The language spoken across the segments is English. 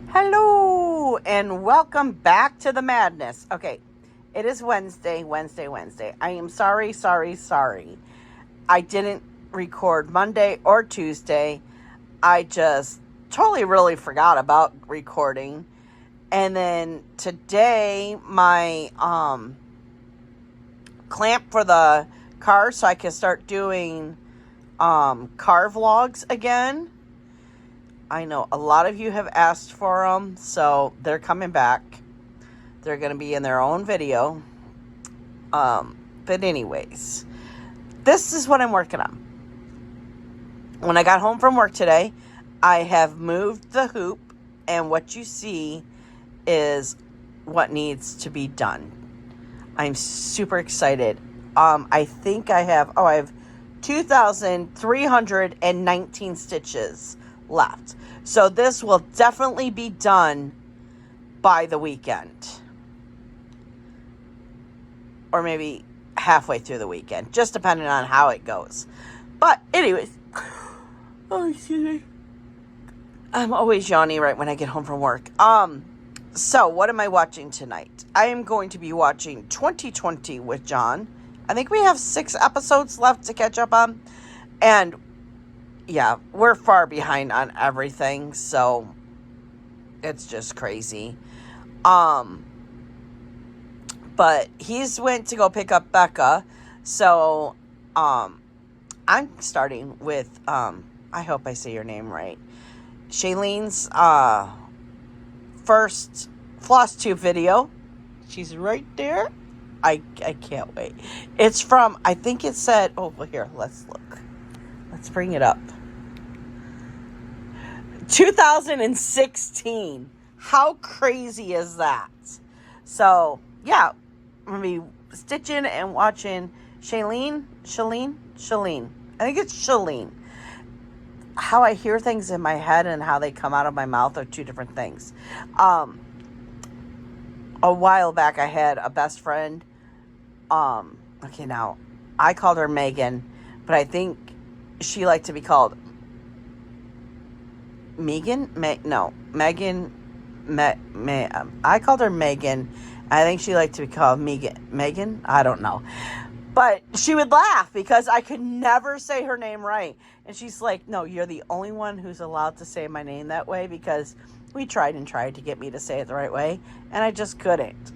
Hello and welcome back to the madness. Okay, it is Wednesday. I am sorry. I didn't record Monday or Tuesday. I just totally really forgot about recording. And then today my clamp for the car so I can start doing car vlogs again. I know a lot of you have asked for them, so they're coming back. They're going to be in their own video. But anyways, this is what I'm working on. When I got home from work today, I have moved the hoop, and what you see is what needs to be done. I'm super excited. I think I have 2,319 stitches left. So this will definitely be done by the weekend. Or maybe halfway through the weekend, just depending on how it goes. But anyways, excuse me. I'm always yawning right when I get home from work. So what am I watching tonight? I am going to be watching 2020 with John. I think we have 6 episodes left to catch up on. And yeah, we're far behind on everything, so it's just crazy. But he's went to go pick up Becca, so I'm starting with I hope I say your name right, Shaylene's first Flosstube video. She's right there. I can't wait. It's from, I think it said, oh, well, here, let's look. Let's bring it up. 2016. How crazy is that? So, yeah, I'm going to be stitching and watching Shalene. I think it's Shalene. How I hear things in my head and how they come out of my mouth are two different things. A while back, I had a best friend. Okay, now, I called her Megan, but I think she liked to be called Megan? Megan. I called her Megan. I think she liked to be called Megan? I don't know. But she would laugh because I could never say her name right. And she's like, no, you're the only one who's allowed to say my name that way, because we tried to get me to say it the right way, and I just couldn't.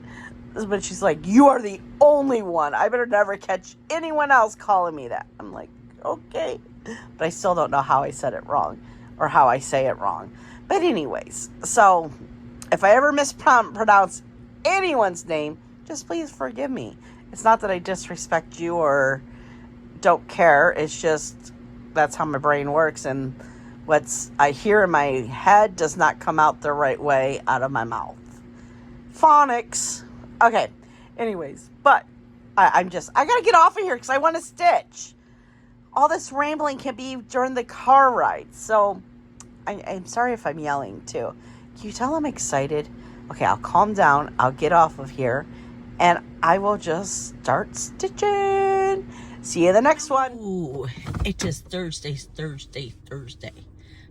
But she's like, you are the only one. I better never catch anyone else calling me that. I'm like, okay. But I still don't know how I said it wrong, or how I say it wrong. But anyways, so if I ever mispronounce anyone's name, just please forgive me. It's not that I disrespect you or don't care. It's just that's how my brain works, and what's I hear in my head does not come out the right way out of my mouth. Phonics. Okay. Anyways, but I gotta get off of here because I want to stitch. All this rambling can be during the car ride, so I'm sorry if I'm yelling too. Can you tell I'm excited? Okay, I'll calm down. I'll get off of here, and I will just start stitching. See you in the next one. Ooh, it is Thursday.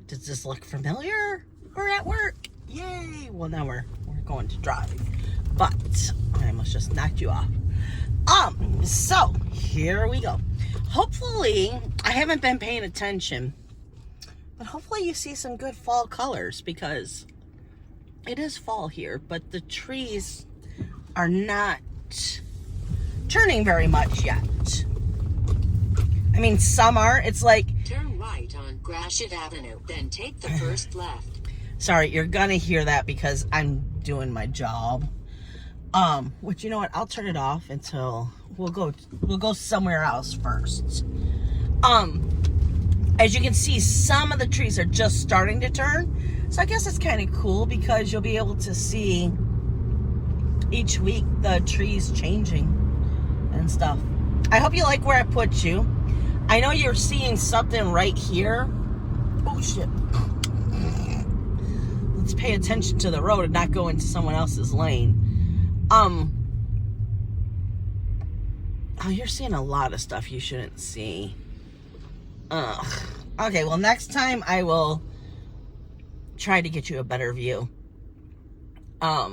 Does this look familiar? We're at work. Yay! Well, now we're going to drive, but I almost just knocked you off. So here we go. Hopefully, I haven't been paying attention, but hopefully you see some good fall colors, because it is fall here, but the trees are not turning very much yet. I mean, some are. It's like, turn right on Gratiot Avenue, then take the first left. Sorry, you're gonna hear that because I'm doing my job. Which, you know what? I'll turn it off until we'll go somewhere else first. As you can see, some of the trees are just starting to turn. So I guess it's kind of cool because you'll be able to see each week the trees changing and stuff. I hope you like where I put you. I know you're seeing something right here. Oh, shit. Let's pay attention to the road and not go into someone else's lane. Oh, you're seeing a lot of stuff you shouldn't see. Okay, well, next time I will try to get you a better view. I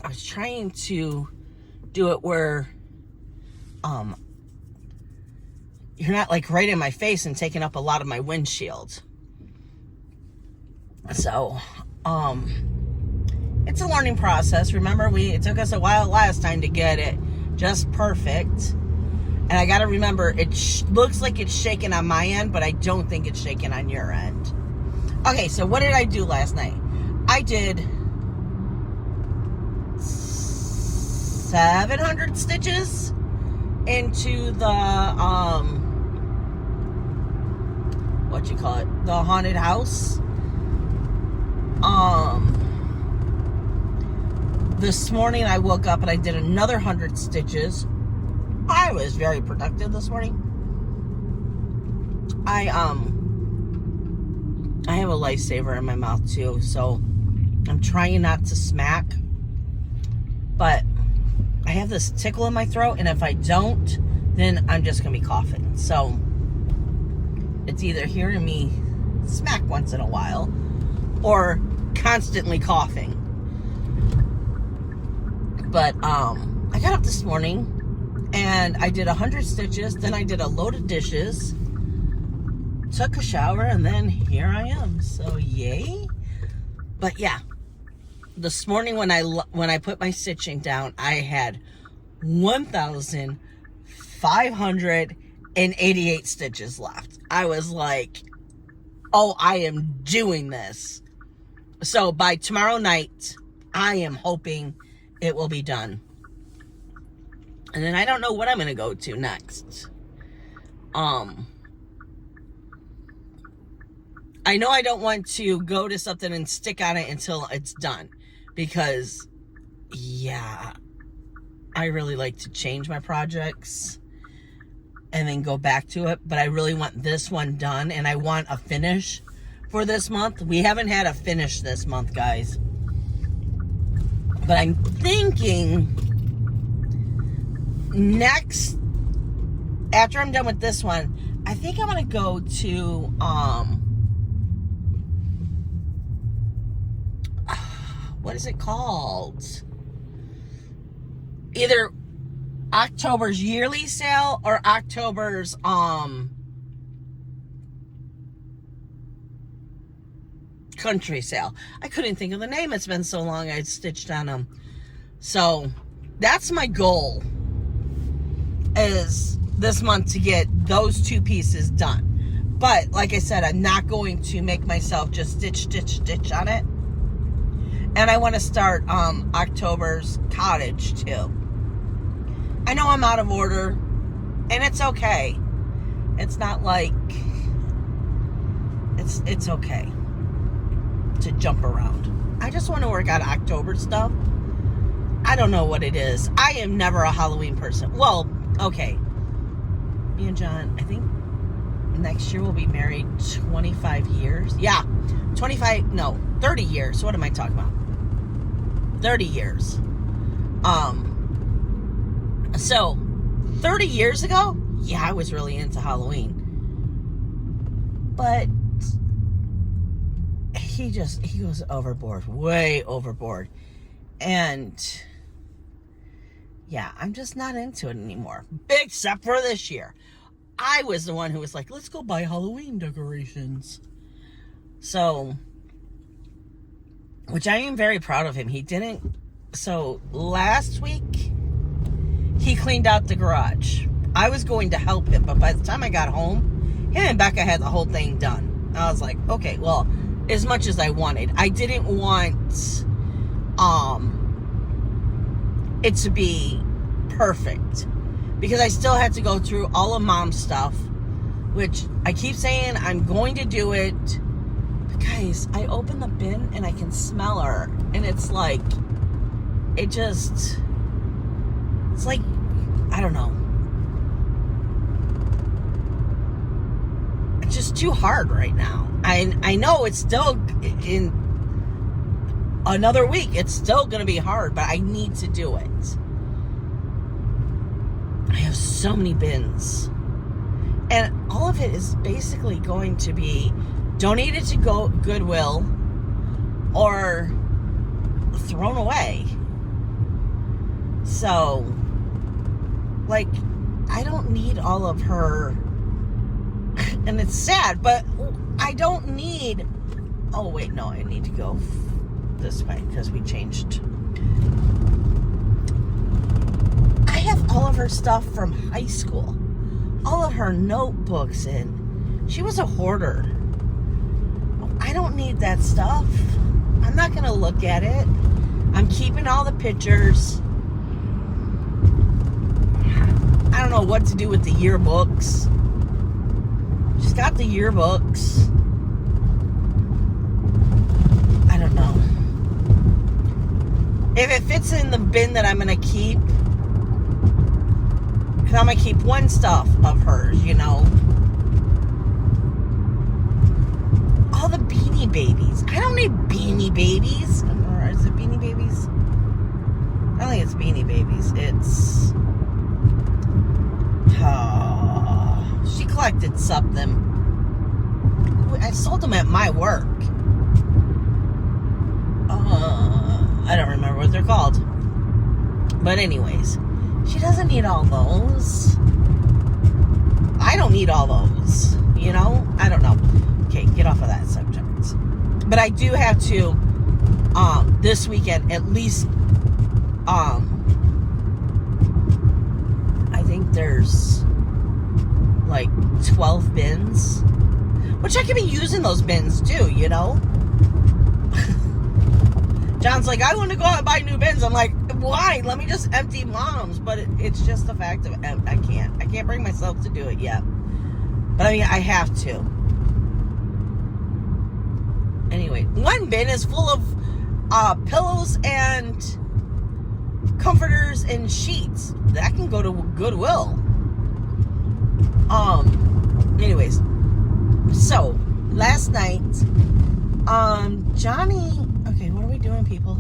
was trying to do it where you're not like right in my face and taking up a lot of my windshield. So, it's a learning process. Remember, it took us a while last time to get it just perfect. And I got to remember, it looks like it's shaking on my end, but I don't think it's shaking on your end. Okay, so what did I do last night? I did 700 stitches into the, the haunted house. This morning I woke up and I did another 100 stitches. I was very productive this morning. I have a lifesaver in my mouth too, so I'm trying not to smack. But I have this tickle in my throat, and if I don't, then I'm just gonna be coughing. So it's either hearing me smack once in a while or constantly coughing. But I got up this morning and I did 100 stitches, then I did a load of dishes, took a shower, and then here I am. So yay. But yeah, this morning when I put my stitching down, I had 1,588 stitches left. I was like, oh, I am doing this. So by tomorrow night, I am hoping it will be done. And then I don't know what I'm going to go to next. I know I don't want to go to something and stick on it until it's done. Because, yeah, I really like to change my projects and then go back to it. But I really want this one done, and I want a finish for this month. We haven't had a finish this month, guys. But I'm thinking next, after I'm done with this one, I think I'm going to go to, what is it called? Either October's yearly sale or October's, country sale. I couldn't think of the name. It's been so long I'd stitched on them. So that's my goal, is this month to get those two pieces done. But like I said, I'm not going to make myself just stitch on it. And I want to start October's cottage too. I know I'm out of order, and it's okay. It's not like it's okay to jump around. I just want to work on October stuff. I don't know what it is. I am never a Halloween person. Well, okay. Me and John, I think next year we'll be married 25 years. Yeah, 30 years. What am I talking about? 30 years. So 30 years ago, yeah, I was really into Halloween. But he goes overboard, way overboard. And yeah, I'm just not into it anymore. Except for this year. I was the one who was like, let's go buy Halloween decorations. So, which I am very proud of him. He didn't. So last week, he cleaned out the garage. I was going to help him, but by the time I got home, him and Becca had the whole thing done. I was like, okay, well, as much as I wanted. I didn't want it to be perfect, because I still had to go through all of Mom's stuff, which I keep saying I'm going to do it. But guys, I open the bin and I can smell her, and it's like, it's like, I don't know. It's just too hard right now. I know it's still, in another week, it's still going to be hard, but I need to do it. I have so many bins. And all of it is basically going to be donated to Goodwill or thrown away. So, like, I don't need all of her, and it's sad, but I don't need, oh wait, no, I need to go this way, because we changed. I have all of her stuff from high school, all of her notebooks, and she was a hoarder. I don't need that stuff. I'm not going to look at it. I'm keeping all the pictures. I don't know what to do with the yearbooks. She's got the yearbooks. I don't know. If it fits in the bin that I'm going to keep, because I'm going to keep one stuff of hers, you know. All the Beanie Babies. I don't need Beanie Babies. Or is it Beanie Babies? I don't think it's Beanie Babies. It's... she collected something. I sold them at my work. I don't remember what they're called. But anyways, she doesn't need all those. I don't need all those. You know? I don't know. Okay, get off of that subject. But I do have to, this weekend, at least, I think there's like 12 bins, which I could be using those bins too, you know. John's like, I want to go out and buy new bins. I'm like, why? Let me just empty Mom's. But it's just the fact of I can't bring myself to do it yet. But I mean, I have to. Anyway, one bin is full of pillows and comforters and sheets. That can go to Goodwill. Anyways, so last night, Johnny, okay, what are we doing, people?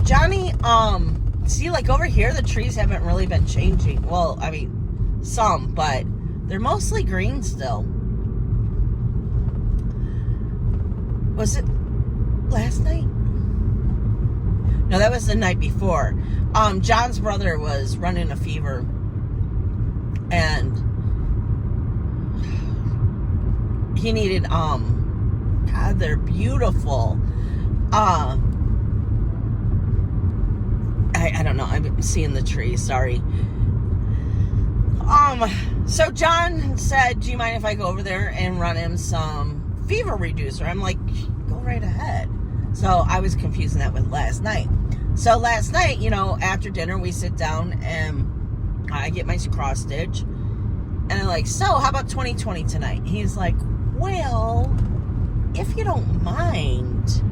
Johnny, see, like over here, the trees haven't really been changing. Well, I mean, some, but they're mostly green still. Was it last night? No, that was the night before. John's brother was running a fever, and he needed, God, they're beautiful. I don't know. I'm seeing the tree. Sorry. So John said, do you mind if I go over there and run him some fever reducer? I'm like, go right ahead. So I was confusing that with last night. So last night, you know, after dinner, we sit down and I get my cross stitch. And I'm like, so how about 2020 tonight? He's like, well, if you don't mind,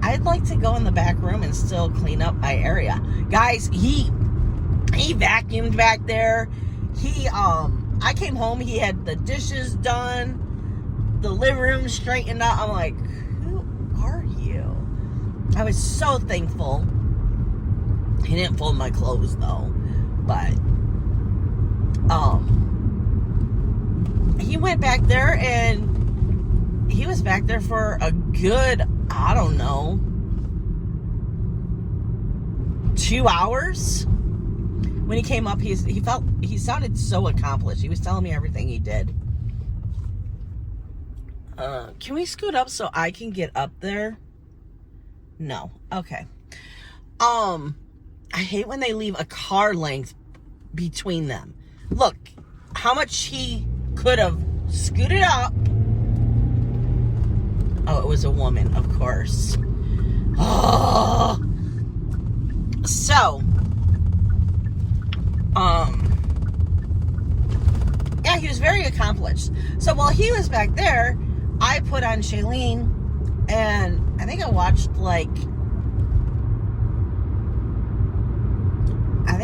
I'd like to go in the back room and still clean up my area. Guys, he vacuumed back there. I came home, he had the dishes done, the living room straightened out. I'm like, who are you? I was so thankful. He didn't fold my clothes though, but he went back there and he was back there for a good, I don't know, 2 hours. When he came up, he sounded so accomplished. He was telling me everything he did. Can we scoot up so I can get up there? No. Okay. I hate when they leave a car length between them. Look, how much he could have scooted up. Oh, it was a woman, of course. Oh. So, yeah, he was very accomplished. So while he was back there, I put on Shailene, and I think I watched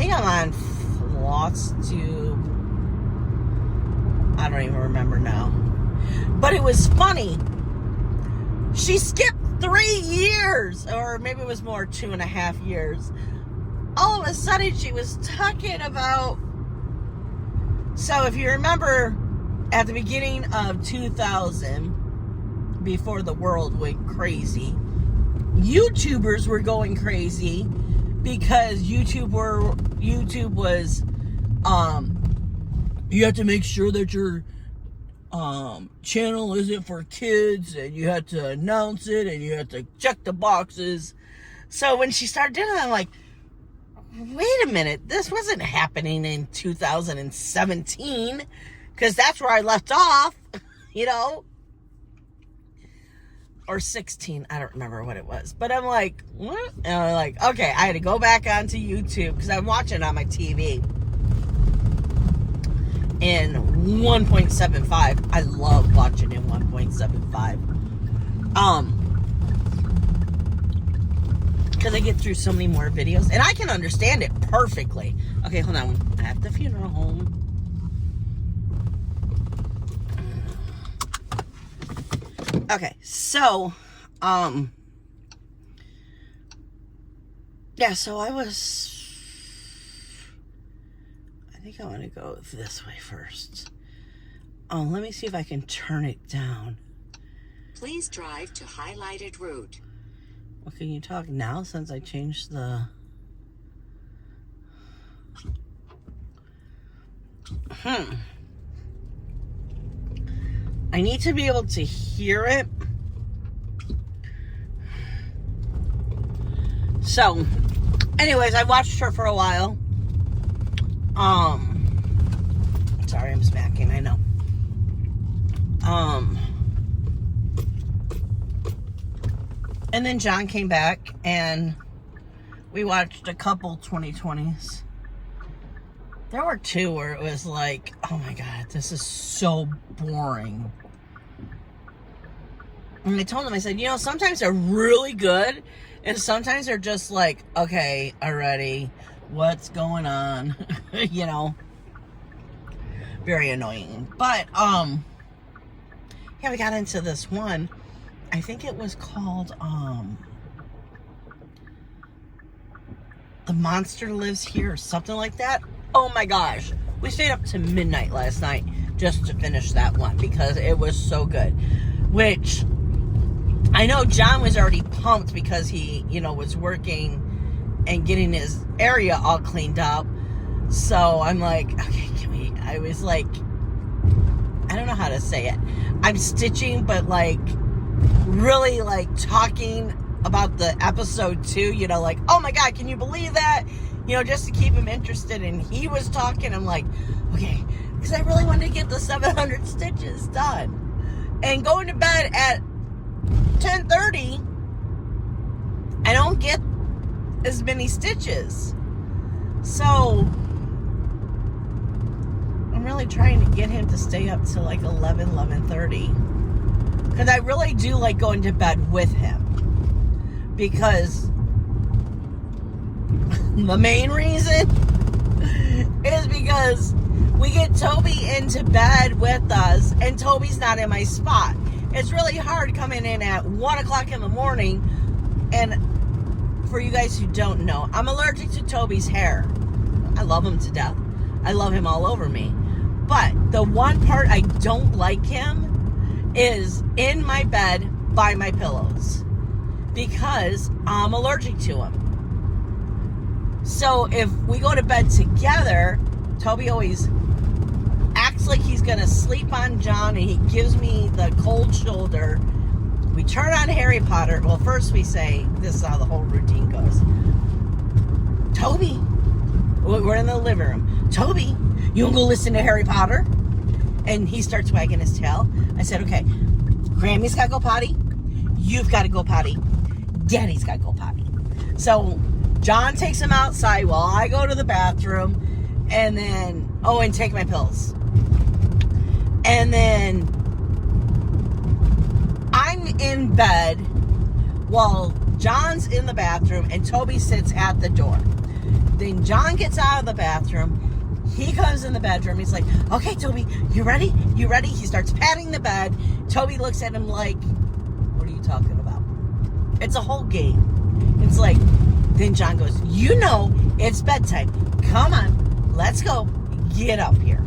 I'm on Flosstube. I don't even remember now. But it was funny. She skipped 3 years, or maybe it was more, 2.5 years. All of a sudden, she was talking about... So if you remember, at the beginning of 2000, before the world went crazy, YouTubers were going crazy because YouTube was, you have to make sure that your channel isn't for kids, and you have to announce it, and you have to check the boxes. So when she started doing that, I'm like, wait a minute, this wasn't happening in 2017, because that's where I left off, you know, or 16, I don't remember what it was, but I'm like, what? And I'm like, okay, I had to go back onto YouTube, because I'm watching it on my TV in 1.75. I love watching in 1.75, because I get through so many more videos, and I can understand it perfectly. Okay, hold on. At the funeral home. Okay, so, yeah, so I think I want to go this way first. Oh, let me see if I can turn it down. Please drive to highlighted route. Well, can you talk now since I changed the... I need to be able to hear it. So, anyways, I watched her for a while. Sorry, I'm smacking, I know. And then John came back, and we watched a couple 2020s. There were two where it was like, oh my God, this is so boring. And I told him, I said, you know, sometimes they're really good, and sometimes they're just like, okay, already, what's going on? You know, very annoying. But, yeah, we got into this one. I think it was called, The Monster Lives Here, or something like that. Oh my gosh. We stayed up to midnight last night just to finish that one because it was so good. Which, I know John was already pumped because he, you know, was working and getting his area all cleaned up. So I'm like, okay, I was like, I don't know how to say it. I'm stitching, but like, really like talking about the episode 2, you know, like, oh my God, can you believe that? You know, just to keep him interested. And he was talking, I'm like, okay, because I really wanted to get the 700 stitches done. And going to bed at 10:30, I don't get as many stitches. So I'm really trying to get him to stay up to like 11:30. Because I really do like going to bed with him. Because the main reason is because we get Toby into bed with us, and Toby's not in my spot. It's really hard coming in at 1 o'clock in the morning. And for you guys who don't know, I'm allergic to Toby's hair. I love him to death. I love him all over me. But the one part I don't like him is in my bed by my pillows, because I'm allergic to him. So if we go to bed together, Toby always acts like he's gonna sleep on John, and he gives me the cold shoulder. We turn on Harry Potter. Well, first we say, this is how the whole routine goes. Toby, we're in the living room. Toby, you wanna go listen to Harry Potter? And he starts wagging his tail. I said, okay, Grammy's gotta go potty. You've gotta go potty. Daddy's gotta go potty. So John takes him outside while I go to the bathroom, and then, oh, and take my pills. And then I'm in bed while John's in the bathroom, and Toby sits at the door. Then John gets out of the bathroom. He comes in the bedroom. He's like, okay, Toby, you ready? You ready? He starts patting the bed. Toby looks at him like, what are you talking about? It's a whole game. It's like, then John goes, you know, it's bedtime. Come on, let's go. Get up here.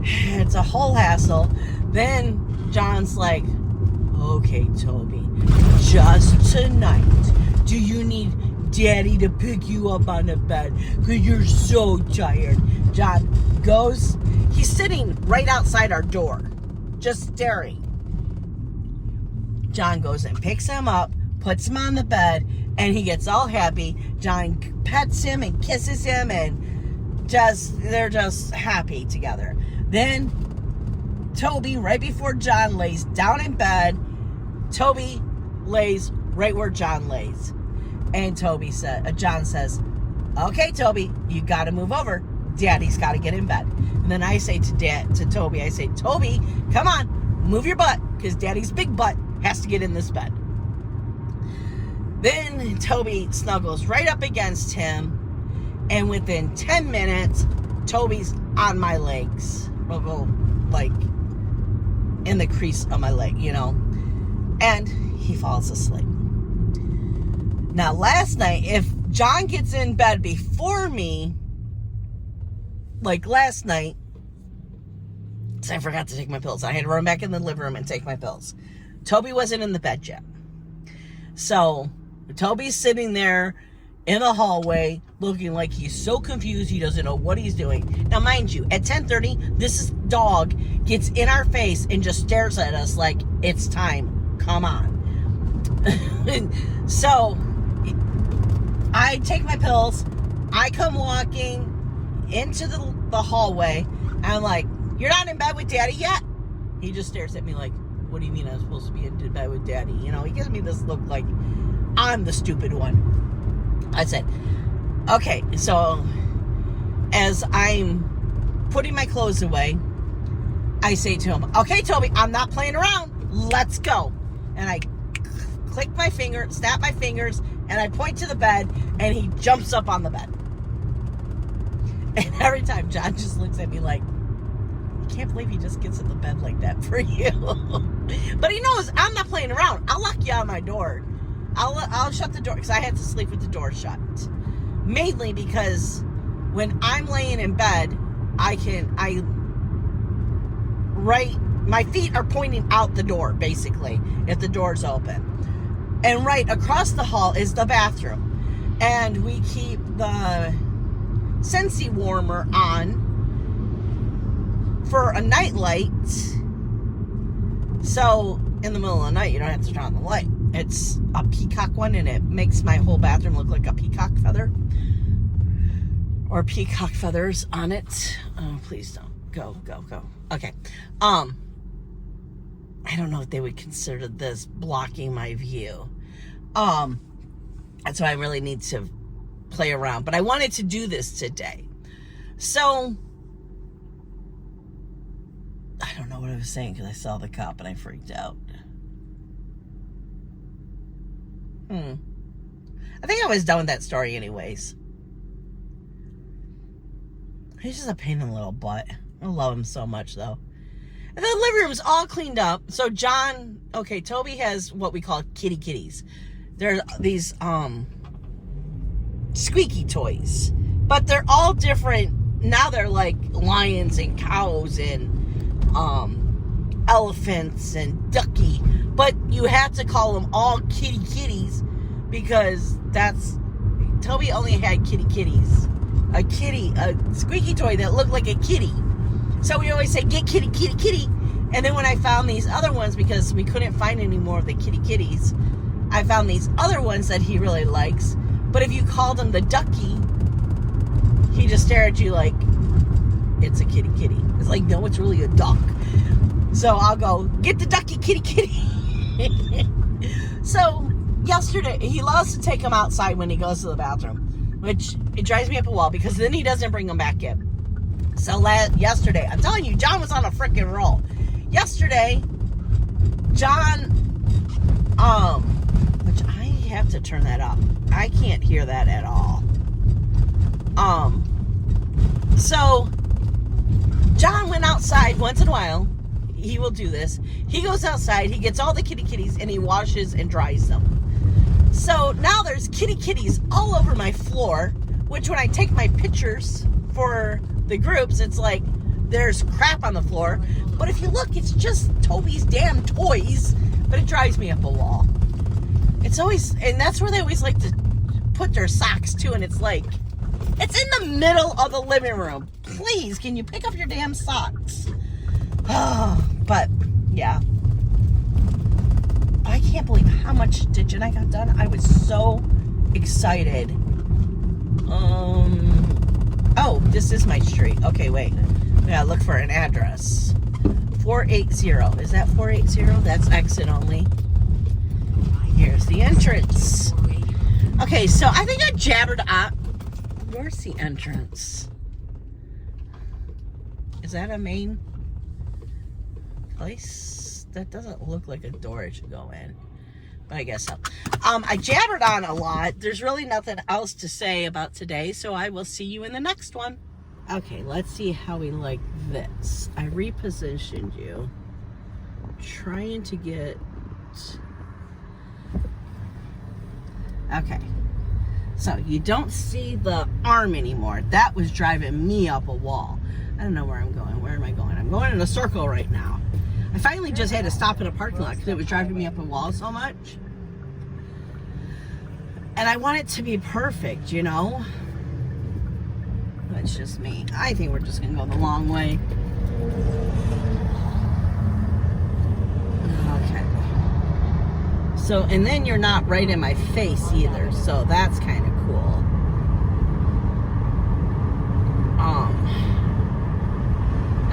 It's a whole hassle. Then John's like, Okay, Toby, just tonight, do you need Daddy to pick you up on the bed? Because you're so tired. John goes, he's sitting right outside our door, just staring. John goes and picks him up, puts him on the bed, and he gets all happy. John pets him and kisses him, and they're just happy together. Then Toby, right before John lays down in bed, Toby lays right where John lays. And John says, okay, Toby, you got to move over. Daddy's got to get in bed. And then I say to Toby, Toby, come on, move your butt, because Daddy's big butt has to get in this bed. Then Toby snuggles right up against him, and within 10 minutes, Toby's on my legs, like in the crease of my leg, and he falls asleep. Now, last night, if John gets in bed before me, like last night, so I forgot to take my pills. I had to run back in the living room and take my pills. Toby wasn't in the bed yet. So Toby's sitting there in the hallway looking like he's so confused he doesn't know what he's doing. Now, mind you, at 10:30, this dog gets in our face and just stares at us like, it's time. Come on. So I take my pills. I come walking into the hallway. And I'm like, you're not in bed with Daddy yet? He just stares at me like, what do you mean I'm supposed to be in bed with Daddy? He gives me this look like I'm the stupid one. I said, okay, so as I'm putting my clothes away, I say to him, okay, Toby, I'm not playing around. Let's go. And I snap my fingers, and I point to the bed, and he jumps up on the bed. And every time, John just looks at me like, I can't believe he just gets in the bed like that for you. But he knows I'm not playing around. I'll lock you out of my door. I'll shut the door, because I had to sleep with the door shut. Mainly because when I'm laying in bed, my feet are pointing out the door, basically, if the door's open. And right across the hall is the bathroom. And we keep the Scentsy warmer on for a night light. So in the middle of the night, you don't have to turn on the light. It's a peacock one, and it makes my whole bathroom look like a peacock feather. Or peacock feathers on it. Oh, please don't. Go. Okay. I don't know if they would consider this blocking my view. That's why I really need to play around. But I wanted to do this today. So, I don't know what I was saying because I saw the cop and I freaked out. I think I was done with that story anyways. He's just a pain in the little butt. I love him so much, though. And the living room's all cleaned up. So Toby has what we call kitties. They're these squeaky toys. But they're all different. Now they're like lions and cows and elephants and ducky. But you have to call them all kitties because Toby only had kitties. A squeaky toy that looked like a kitty. So we always say, get kitty. And then when I found these other ones, because we couldn't find any more of the kitties, I found these other ones that he really likes. But if you called him the ducky, he just stared at you like, it's a kitty. It's like, no, it's really a duck. So I'll go, get the ducky kitty. So yesterday, he loves to take him outside when he goes to the bathroom, which it drives me up a wall because then he doesn't bring them back in. So yesterday, I'm telling you, John was on a freaking roll. Yesterday, John, which I have to turn that up. I can't hear that at all. So John went outside once in a while. He will do this. He goes outside, he gets all the kitties, and he washes and dries them. So now there's kitties all over my floor, which when I take my pictures for the groups, it's like there's crap on the floor. But if you look, it's just Toby's damn toys but it drives me up a wall. It's always, and that's where they always like to put their socks too, and it's like, it's in the middle of the living room. Please, can you pick up your damn socks? Oh, but yeah. I can't believe how much stitching I got done. I was so excited. Oh, this is my street. Okay, wait. We gotta look for an address. 480. Is that 480? That's exit only. Here's the entrance. Okay, so I think I jabbered on. Where's the entrance? Is that a main place? That doesn't look like a door I should go in. But I guess so. I jabbered on a lot. There's really nothing else to say about today, so I will see you in the next one. Okay, let's see how we like this. I repositioned you. Trying to get... Okay. So you don't see the arm anymore. That was driving me up a wall. I don't know where I'm going. Where am I going? I'm going in a circle right now. I finally just had to stop in a parking lot because it was driving me up a wall so much. And I want it to be perfect, you know? That's just me. I think we're just going to go the long way. Okay. So, and then you're not right in my face either, so that's kind of cool. I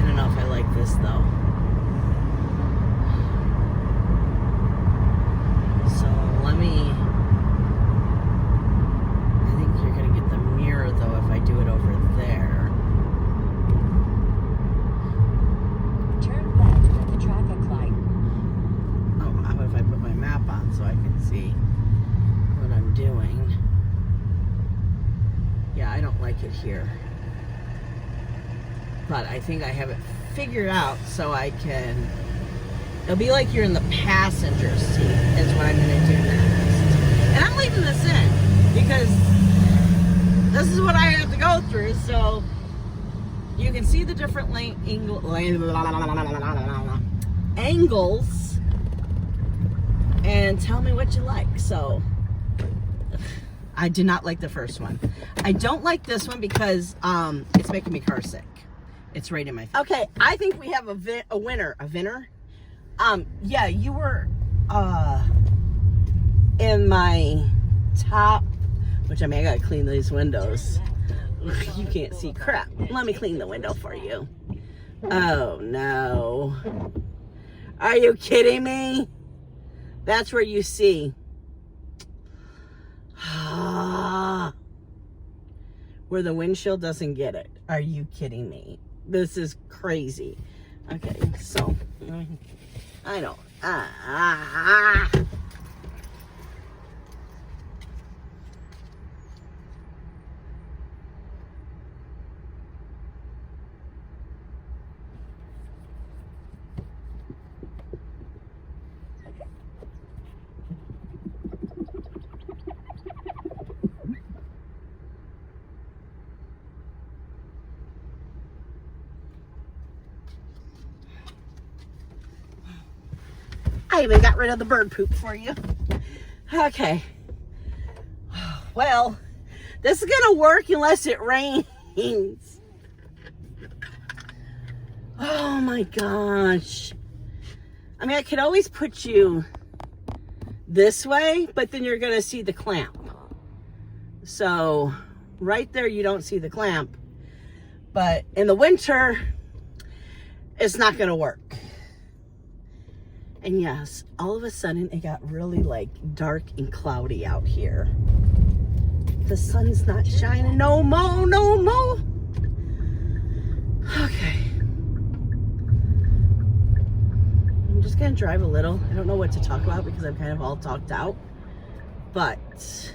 don't know if I like this though. So let me, I think you're gonna get the mirror though if I do it over there. Turn left at the traffic light. Oh, how about if I put my map on so I can see what I'm doing? Yeah, I don't like it here. But I think I have it figured out so I can, it'll be like you're in the passenger seat is what I'm going to do next. And I'm leaving this in because this is what I have to go through, so you can see the different angles and tell me what you like. So I did not like the first one. I don't like this one because it's making me car sick. It's right in my face. Okay, I think we have a winner. A winner? Yeah, you were in my top, which I mean, I gotta clean these windows. You can't see crap. Let me clean the window for you. Oh no. Are you kidding me? That's where you see. Where the windshield doesn't get it. Are you kidding me? This is crazy. Okay, so I don't. I even got rid of the bird poop for you. Okay. Well, this is gonna work unless it rains. Oh my gosh. I mean, I could always put you this way, but then you're gonna see the clamp. So right there, you don't see the clamp. But in the winter, it's not gonna work. And yes, all of a sudden it got really like dark and cloudy out here. The sun's not shining no more, no more. Okay. I'm just gonna drive a little. I don't know what to talk about because I'm kind of all talked out. But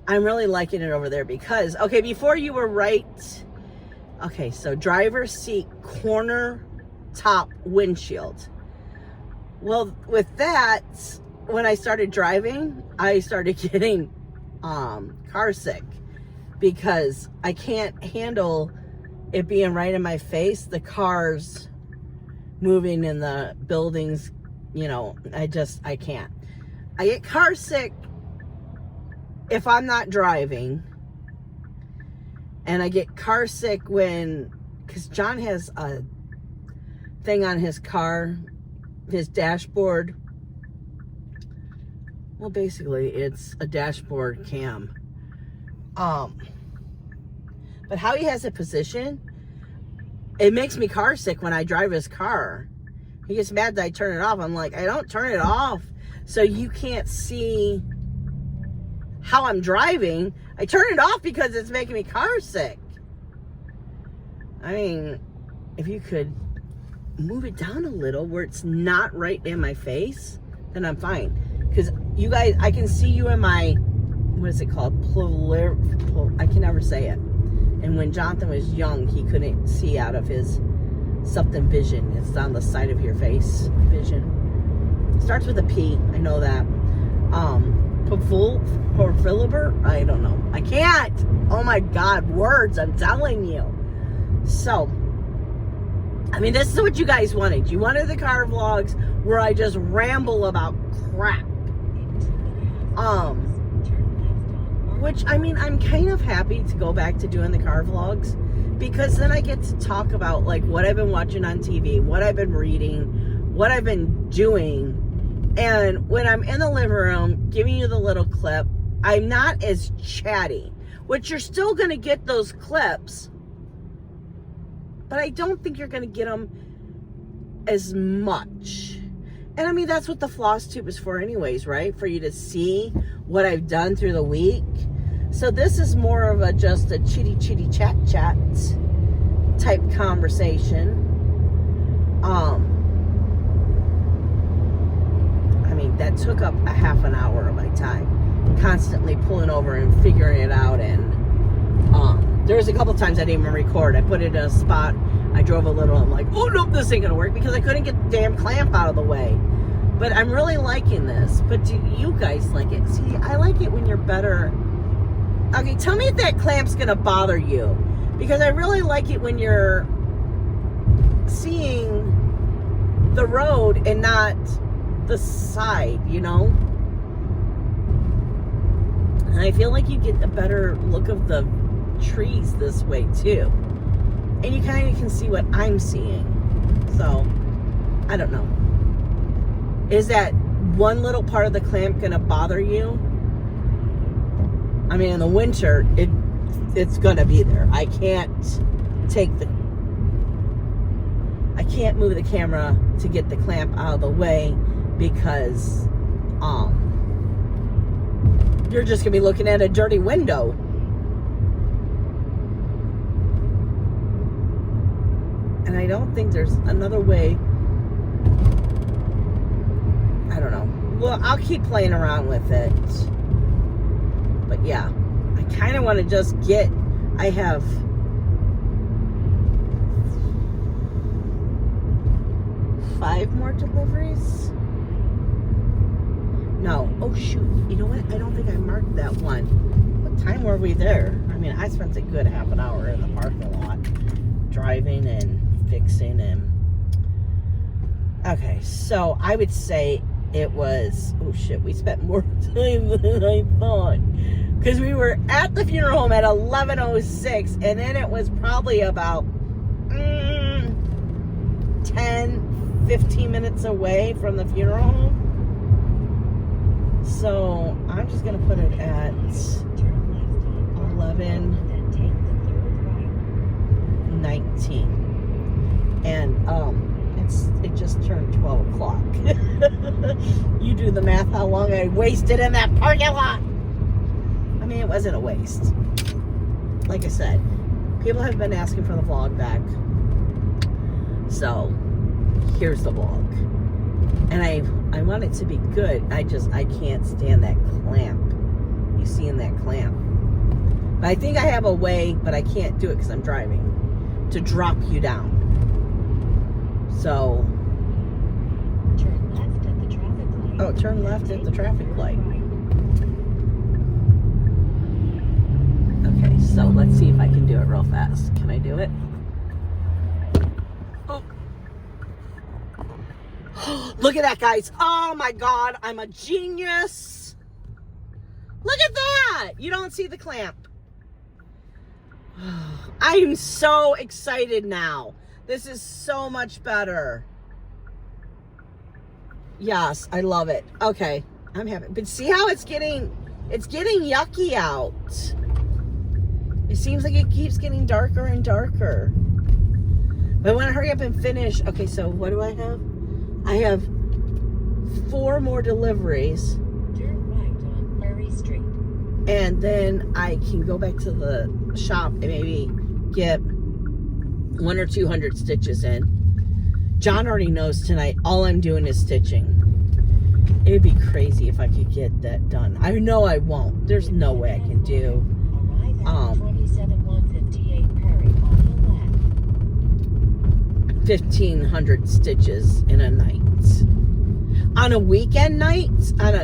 I'm really liking it over there because, okay, before you were right. Okay, so driver's seat corner top windshield. Well, with that, when I started driving, I started getting car sick because I can't handle it being right in my face, the cars moving in the buildings you know, I can't. I get car sick if I'm not driving. And I get car sick because John has a thing on his car, his dashboard. Well, basically, it's a dashboard cam. But how he has it positioned, it makes me car sick when I drive his car. He gets mad that I turn it off. I'm like, I don't turn it off so you can't see how I'm driving. I turn it off because it's making me car sick. I mean, if you could move it down a little where it's not right in my face, then I'm fine. Because you guys, I can see you in my, what is it called? I can never say it. And when Jonathan was young, he couldn't see out of his something vision. It's on the side of your face vision. It starts with a P. I know that. Porphyliber? I don't know. I can't. Oh my God, words, I'm telling you. So, I mean, this is what you guys wanted. You wanted the car vlogs where I just ramble about crap. Which, I mean, I'm kind of happy to go back to doing the car vlogs because then I get to talk about like what I've been watching on TV, what I've been reading, what I've been doing. And when I'm in the living room giving you the little clip, I'm not as chatty, which you're still going to get those clips, but I don't think you're going to get them as much. And I mean, that's what the Flosstube is for anyways, right? For you to see what I've done through the week. So this is more of just a chitty chat type conversation. I mean, that took up a half an hour of my time, constantly pulling over and figuring it out. And there was a couple times I didn't even record. I put it in a spot. I drove a little. I'm like, oh nope, this ain't gonna work because I couldn't get the damn clamp out of the way. But I'm really liking this. But do you guys like it? See, I like it when you're better. Okay, tell me if that clamp's gonna bother you, because I really like it when you're seeing the road and not the side, you know? And I feel like you get a better look of the trees this way too. And you kind of can see what I'm seeing. So, I don't know. Is that one little part of the clamp gonna bother you? I mean, in the winter, it's gonna be there. I can't move the camera to get the clamp out of the way because you're just gonna be looking at a dirty window. And I don't think there's another way. I don't know. Well, I'll keep playing around with it. But yeah, I kind of want to just I have 5 more deliveries. No. Oh, shoot. You know what? I don't think I marked that one. What time were we there? I mean, I spent a good half an hour in the parking lot driving and fixing and... Okay, so I would say it was... Oh, shit. We spent more time than I thought. Because we were at the funeral home at 11:06, and then it was probably about 10, 15 minutes away from the funeral home. So I'm just going to put it at 11:19. And it just turned 12 o'clock. You do the math how long I wasted in that parking lot. I mean, it wasn't a waste. Like I said, people have been asking for the vlog back. So, here's the vlog. And I want it to be good. I can't stand that clamp. You seeing that clamp. But I think I have a way, but I can't do it because I'm driving, to drop you down. So, Turn left at the traffic light. oh, turn left at the traffic light. Okay, so let's see if I can do it real fast. Can I do it? Oh. Look at that, guys. Oh my God, I'm a genius. Look at that. You don't see the clamp. I am so excited now. This is so much better. Yes, I love it. Okay, I'm happy. But see how it's getting yucky out. It seems like it keeps getting darker and darker. But I want to hurry up and finish. Okay, so what do I have? I have 4 more deliveries. Turn right on Murray Street. And then I can go back to the shop and maybe get 100 or 200 stitches in. John already knows tonight all I'm doing is stitching. It'd be crazy if I could get that done. I know I won't. There's no way I can do 1,500 stitches in a night. On a weekend night, on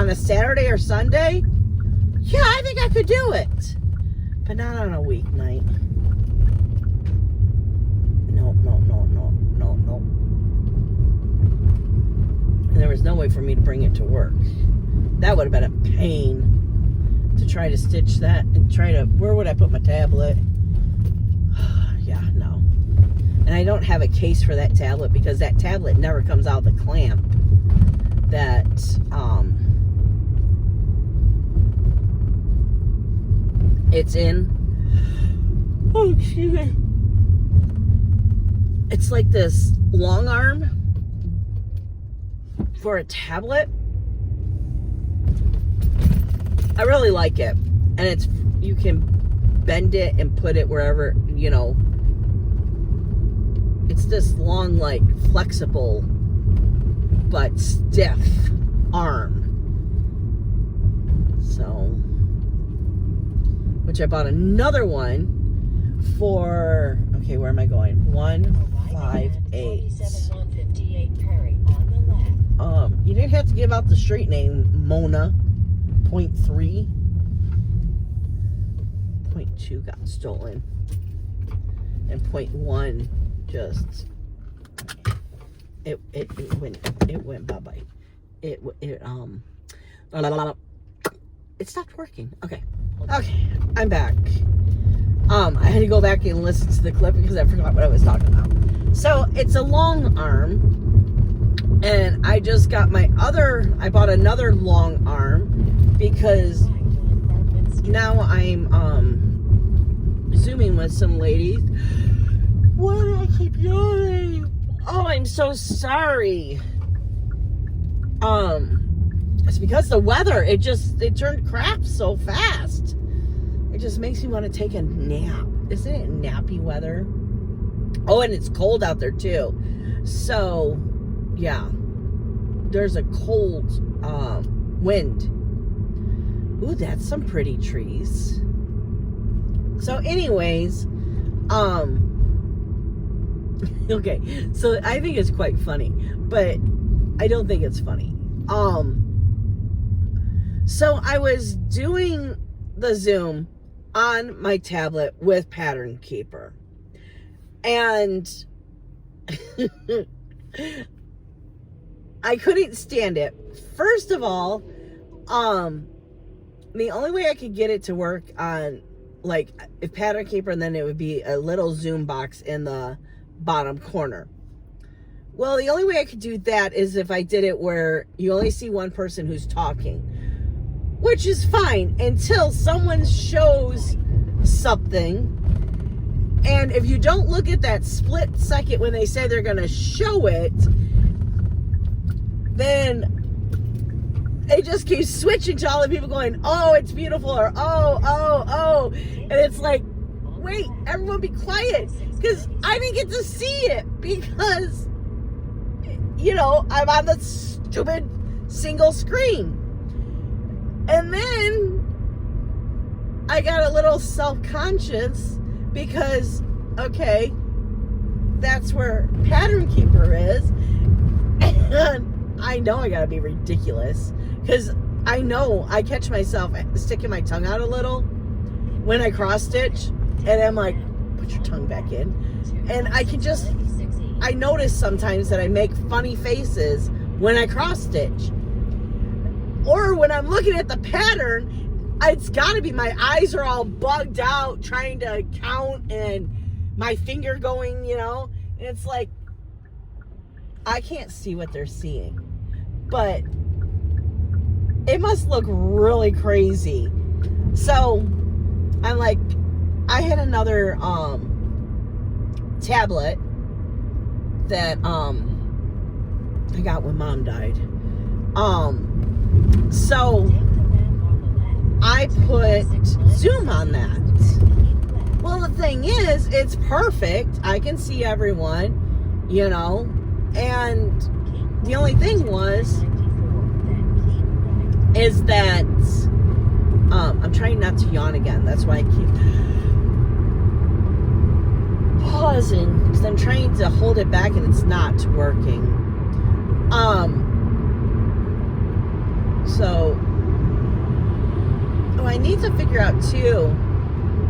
a Saturday or Sunday, yeah, I think I could do it. But not on a weeknight. No. And there was no way for me to bring it to work. That would have been a pain to try to stitch that and where would I put my tablet? Yeah, no. And I don't have a case for that tablet because that tablet never comes out of the clamp that it's in. Oh, excuse me. It's like this long arm for a tablet. I really like it. And you can bend it and put it wherever, it's this long, like, flexible but stiff arm. So, which I bought another one for, okay, where am I going? 158. You didn't have to give out the street name, Mona. 0.3. 0.2 got stolen. And 0.1 just it went bye-bye. It stopped working. Okay, I'm back. I had to go back and listen to the clip because I forgot what I was talking about. So it's a long arm, and I just got I bought another long arm because now I'm Zooming with some ladies. Why do I keep yawning? Oh, I'm so sorry. It's because the weather, it turned crap so fast. It just makes me want to take a nap. Isn't it nappy weather? Oh, and it's cold out there too. So, yeah. There's a cold wind. Ooh, that's some pretty trees. So anyways, okay, so I think it's quite funny, but I don't think it's funny. So I was doing the Zoom on my tablet with Pattern Keeper, and I couldn't stand it. First of all, the only way I could get it to work on, like, if Pattern Keeper, and then it would be a little Zoom box in the bottom corner. Well, the only way I could do that is if I did it where you only see one person who's talking, which is fine until someone shows something. And if you don't look at that split second when they say they're going to show it, then it just keeps switching to all the people going, oh, it's beautiful, or oh. And it's like, wait, everyone be quiet. Because I didn't get to see it because, I'm on the stupid single screen. And then I got a little self-conscious because, okay, that's where Pattern Keeper is. And I know I gotta be ridiculous because I know I catch myself sticking my tongue out a little when I cross stitch, and I'm like, put your tongue back in. And I I notice sometimes that I make funny faces when I cross stitch. Or when I'm looking at the pattern, it's got to be my eyes are all bugged out trying to count and my finger going, you know. And it's like, I can't see what they're seeing. But it must look really crazy. So I'm like, I had another tablet that I got when Mom died. So I put Zoom on that. Well, the thing is, it's perfect. I can see everyone, you know, and the only thing is that I'm trying not to yawn again. That's why I keep pausing, because I'm trying to hold it back and it's not working. So I need to figure out too.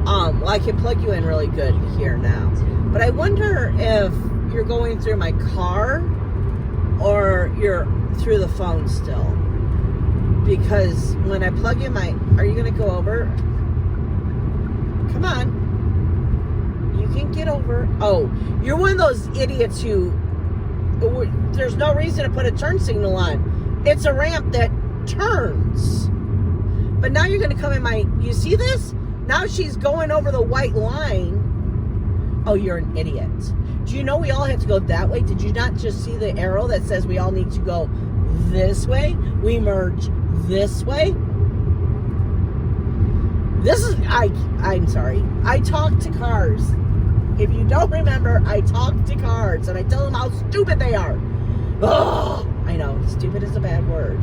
Well, I can plug you in really good here now, but I wonder if you're going through my car or you're through the phone still. Because when I plug in are you going to go over? Come on. You can get over. Oh, you're one of those idiots who, there's no reason to put a turn signal on. It's a ramp that turns. But now you're going to come in you see this? Now she's going over the white line. Oh, you're an idiot. Do you know we all have to go that way? Did you not just see the arrow that says we all need to go this way? We merge this way. I'm sorry. I talk to cars. If you don't remember, I talk to cars and I tell them how stupid they are. Oh, I know, stupid is a bad word.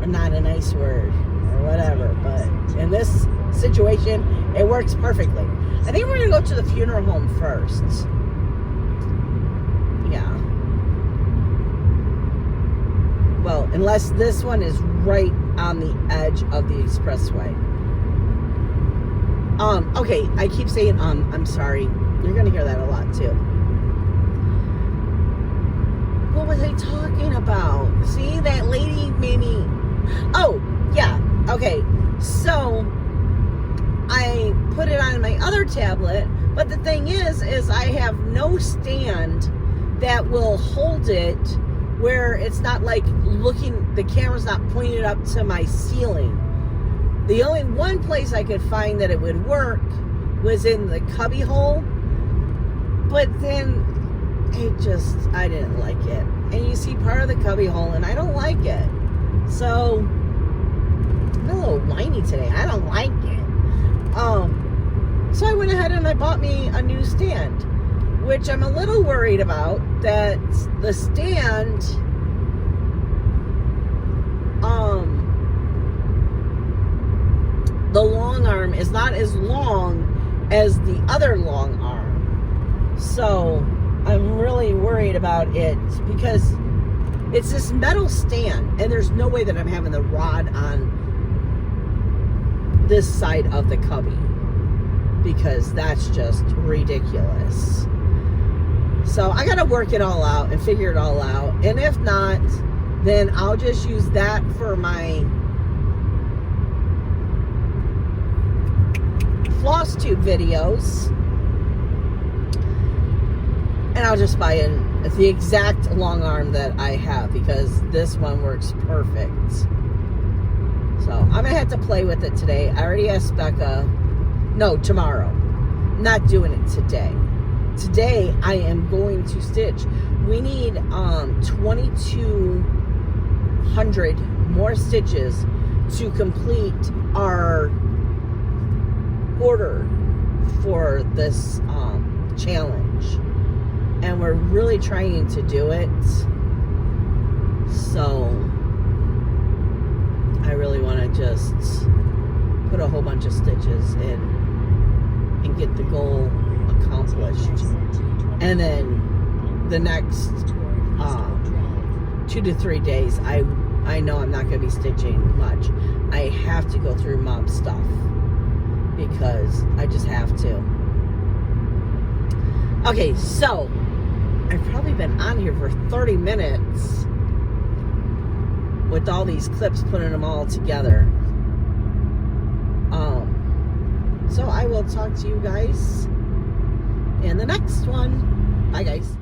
Or not a nice word. Or whatever. But in this situation, it works perfectly. I think we're going to go to the funeral home first. Yeah. Well, unless this one is right on the edge of the expressway. Okay, I keep saying I'm sorry. You're gonna hear that a lot too. What was I talking about? See, that lady made me... Oh, yeah, okay. So, I put it on my other tablet, but the thing is I have no stand that will hold it where it's not like the camera's not pointed up to my ceiling. The only one place I could find that it would work was in the cubby hole, but then I didn't like it. And you see part of the cubby hole and I don't like it. So, I'm a little whiny today. I don't like it. So I went ahead and I bought me a new stand, which I'm a little worried about, that the stand, the long arm is not as long as the other long arm. So I'm really worried about it because it's this metal stand and there's no way that I'm having the rod on this side of the cubby, because that's just ridiculous. So I gotta work it all out and figure it all out. And if not, then I'll just use that for my Flosstube videos. And I'll just buy the exact long arm that I have, because this one works perfect. So I'm gonna have to play with it today. I already asked Becca. No, tomorrow. Not doing it today. Today I am going to stitch. We need 2,200 more stitches to complete our order for this challenge, and we're really trying to do it. So I really want to just put a whole bunch of stitches in and get the goal accomplished. And then the next 2 to 3 days, I know I'm not going to be stitching much. I have to go through Mom's stuff because I just have to. Okay, so I've probably been on here for 30 minutes with all these clips, putting them all together. So I will talk to you guys in the next one. Bye, guys.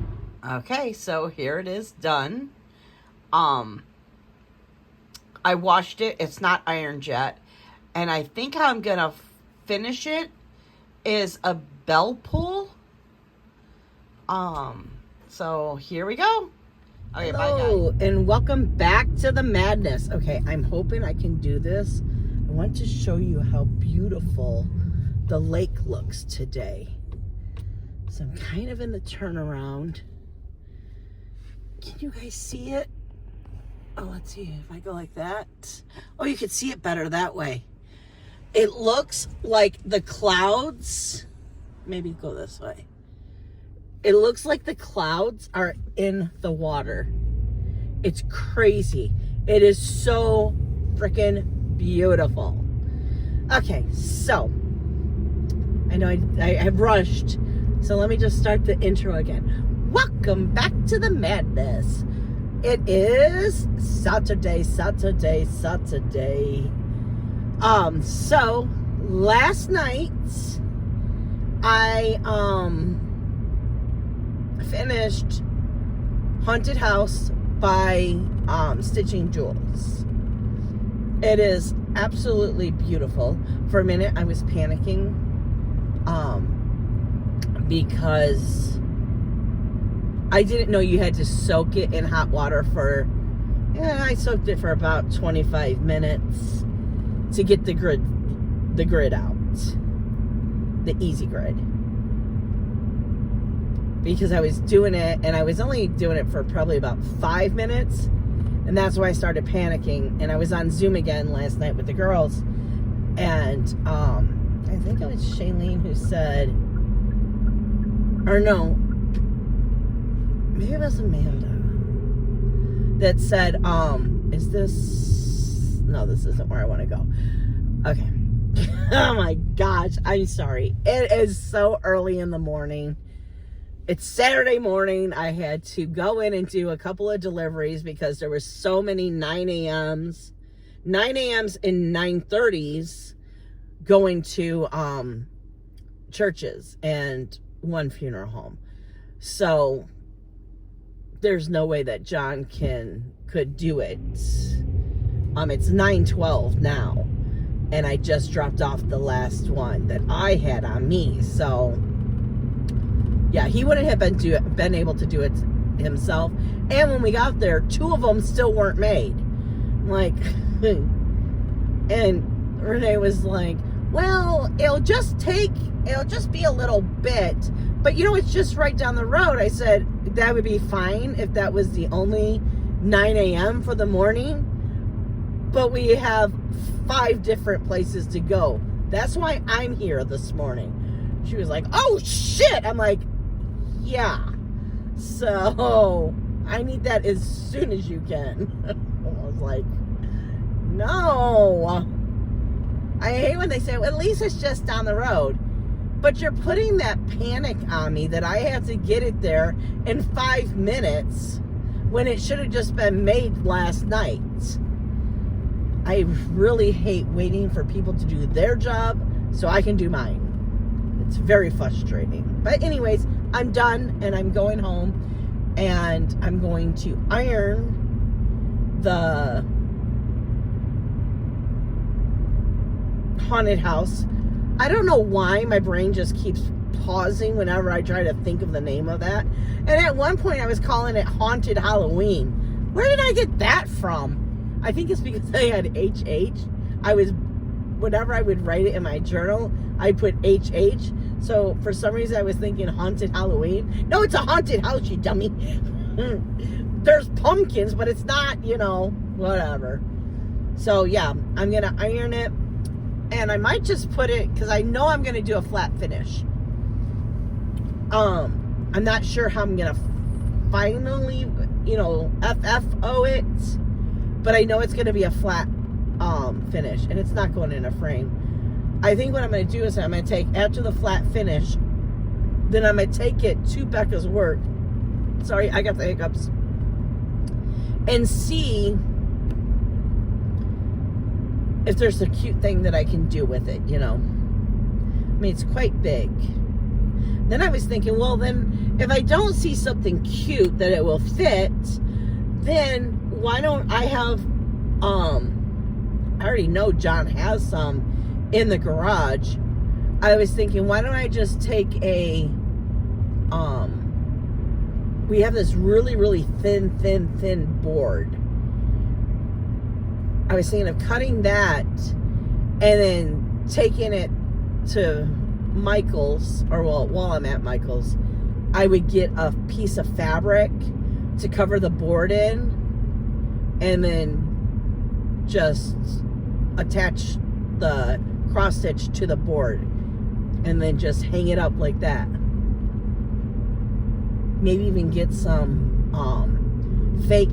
Okay, so here it is done. I washed it. It's not ironed yet. And I think how I'm going to finish it is a bell pull. So here we go. Okay, hello, bye, guys. And welcome back to the madness. Okay, I'm hoping I can do this. I want to show you how beautiful the lake looks today. So I'm kind of in the turnaround. Can you guys see it? Oh, let's see if I go like that. Oh, you can see it better that way. It looks like the clouds. Maybe go this way. It looks like the clouds are in the water. It's crazy. It is so freaking beautiful. Okay, so I know I have rushed, so let me just start the intro again. Welcome back to the madness. It is Saturday. So last night I finished Haunted House by Stitching Jewels. It is absolutely beautiful. For a minute I was panicking because I didn't know you had to soak it in hot water for, I soaked it for about 25 minutes to get the grid out, the easy grid. Because I was doing it, and I was only doing it for probably about 5 minutes, and that's why I started panicking. And I was on Zoom again last night with the girls, and I think it was Shailene who said, or no, maybe it was Amanda that said, is this, no, this isn't where I want to go. Okay. Oh my gosh, I'm sorry. It is so early in the morning. It's Saturday morning. I had to go in and do a couple of deliveries because there were so many 9 a.m.s and 9:30s going to churches and one funeral home. So there's no way that John could do it. It's 9:12 now, and I just dropped off the last one that I had on me. So yeah, he wouldn't have been able to do it himself. And when we got there, 2 of them still weren't made. Like, and Renee was like, well, it'll just be a little bit, but it's just right down the road. I said, that would be fine if that was the only 9 a.m. for the morning, but we have 5 different places to go. That's why I'm here this morning. She was like, oh shit. I'm like, yeah, so I need that as soon as you can. I was like, no. I hate when they say, well, at least it's just down the road. But you're putting that panic on me that I have to get it there in 5 minutes when it should have just been made last night. I really hate waiting for people to do their job so I can do mine. It's very frustrating. But anyways, I'm done and I'm going home and I'm going to iron the haunted house. I don't know why my brain just keeps pausing whenever I try to think of the name of that. And at one point I was calling it Haunted Halloween. Where did I get that from? I think it's because I had HH. Whenever I would write it in my journal, I put HH. So for some reason I was thinking Haunted Halloween. No, it's a haunted house, you dummy. There's pumpkins, but it's not, whatever. So yeah, I'm going to iron it. And I might just put it, because I know I'm going to do a flat finish. I'm not sure how I'm going to finally, FFO it. But I know it's going to be a flat finish. And it's not going in a frame. I think what I'm going to do is I'm going to take, after the flat finish, then I'm going to take it to Becca's work sorry, I got the hiccups, and see if there's a cute thing that I can do with it, you know. I mean, it's quite big. Then I was thinking, well, then if I don't see something cute that it will fit, then why don't I have, I already know John has some in the garage. I was thinking, why don't I just take a, we have this really, really thin board. I was thinking of cutting that and then taking it to Michael's, or well, while I'm at Michael's, I would get a piece of fabric to cover the board in, and then just attach the cross stitch to the board, and then just hang it up like that. Maybe even get some fake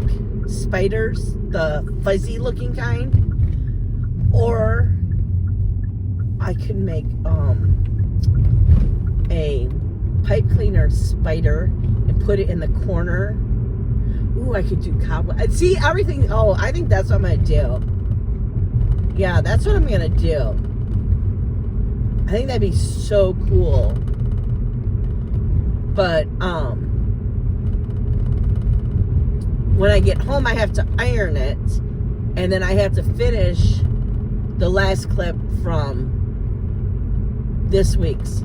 spiders, the fuzzy looking kind, or I could make a pipe cleaner spider and put it in the corner. Ooh, I could do cobweb. See, everything. Oh, I think that's what I'm gonna do. Yeah, that's what I'm gonna do. I think that'd be so cool. But when I get home, I have to iron it, and then I have to finish the last clip from this week's,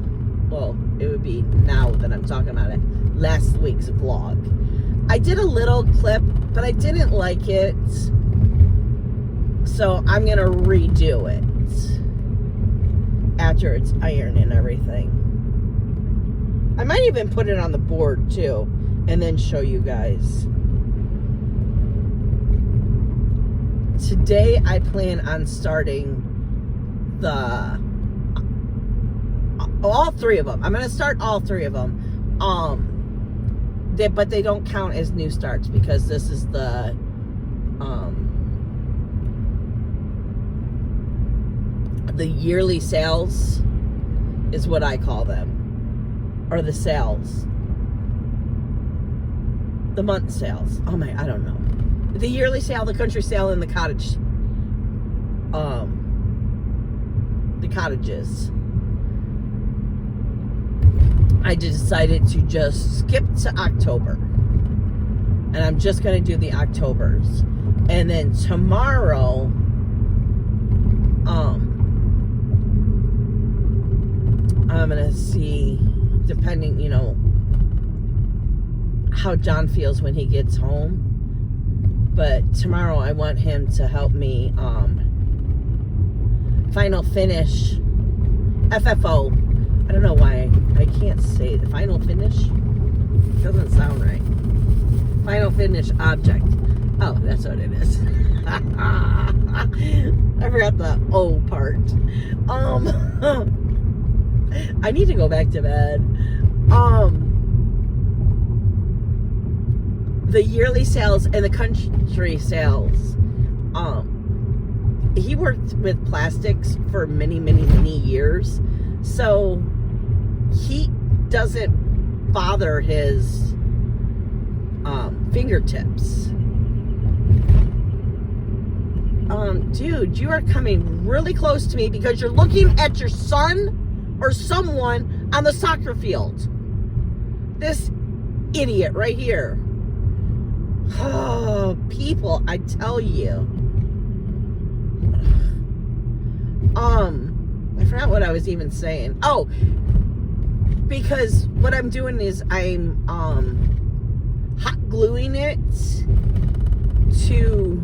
well, it would be now that I'm talking about it, last week's vlog. I did a little clip, but I didn't like it, so I'm gonna redo it after it's ironed and everything. I might even put it on the board too, and then show you guys. Today I plan on starting all three of them. I'm going to start all three of them. But they don't count as new starts because this is the yearly sales is what I call them, or the sales, the month sales. Oh my, I don't know. The yearly sale, the country sale, and the cottage, the cottages. I decided to just skip to October, and I'm just going to do the Octobers, and then tomorrow, I'm going to see, depending, you know, how John feels when he gets home. But tomorrow I want him to help me final finish FFO. I don't know why I can't say the final finish. It doesn't sound right. Final finish object. Oh, that's what it is. I forgot the O part. I need to go back to bed. The yearly sales and the country sales. He worked with plastics for many, many, many years. So he doesn't bother his fingertips. Dude, you are coming really close to me because you're looking at your son or someone on the soccer field. This idiot right here. Oh, people, I tell you. I forgot what I was even saying. Oh, because what I'm doing is I'm hot gluing it to,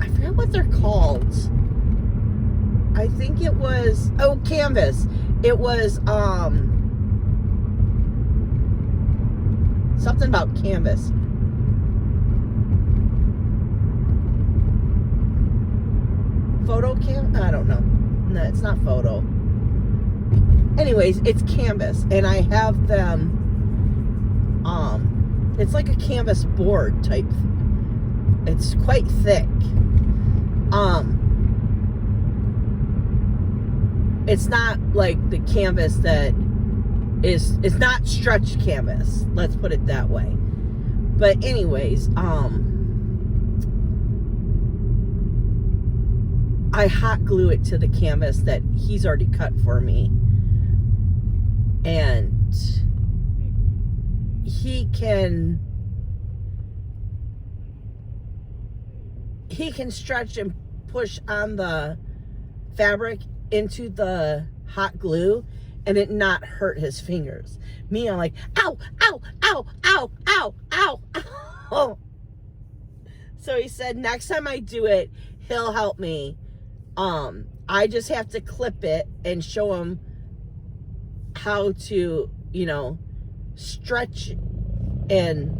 I forgot what they're called. I think it was, oh, canvas. It was something about canvas. Photo cam? I don't know. No, it's not photo. Anyways, it's canvas, and I have them. It's like a canvas board type. It's quite thick. It's not like the canvas that It's not stretch canvas. Let's put it that way. But anyways, I hot glue it to the canvas that he's already cut for me. And he can stretch and push on the fabric into the hot glue and it not hurt his fingers. Me, I'm like, ow, ow, ow, ow, ow, ow, ow. So he said, next time I do it, he'll help me. I just have to clip it and show him how to, stretch and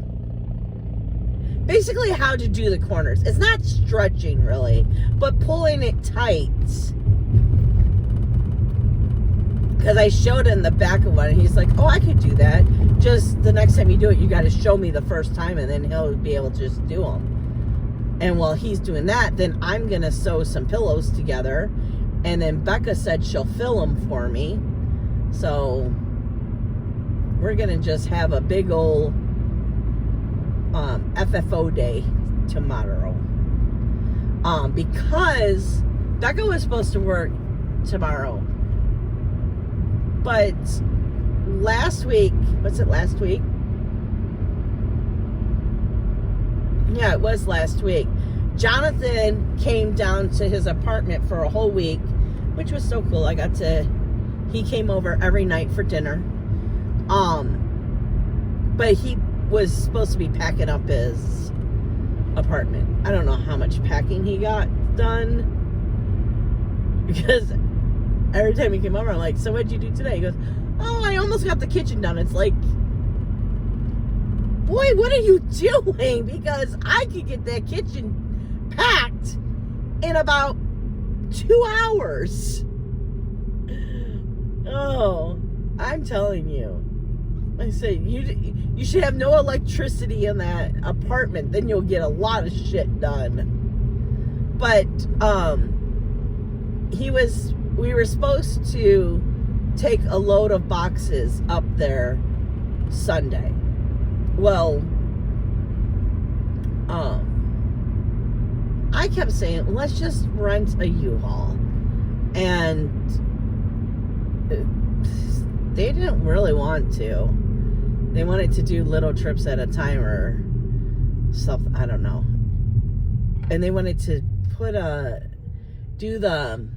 basically how to do the corners. It's not stretching really, but pulling it tight. Because I showed him the back of one and he's like, oh, I could do that. Just the next time you do it, you got to show me the first time and then he'll be able to just do them. And while he's doing that, then I'm going to sew some pillows together. And then Becca said she'll fill them for me. So we're going to just have a big old FFO day tomorrow. Because Becca was supposed to work tomorrow. But last week, was it last week? Yeah, it was last week. Jonathan came down to his apartment for a whole week, which was so cool. He came over every night for dinner. But he was supposed to be packing up his apartment. I don't know how much packing he got done. Because every time he came over, I'm like, so what'd you do today? He goes, oh, I almost got the kitchen done. It's like, boy, what are you doing? Because I could get that kitchen packed in about 2 hours. Oh, I'm telling you. I said, you should have no electricity in that apartment. Then you'll get a lot of shit done. But, we were supposed to take a load of boxes up there Sunday. Well, I kept saying, let's just rent a U-Haul. And they didn't really want to. They wanted to do little trips at a time or something, I don't know. And they wanted to do the,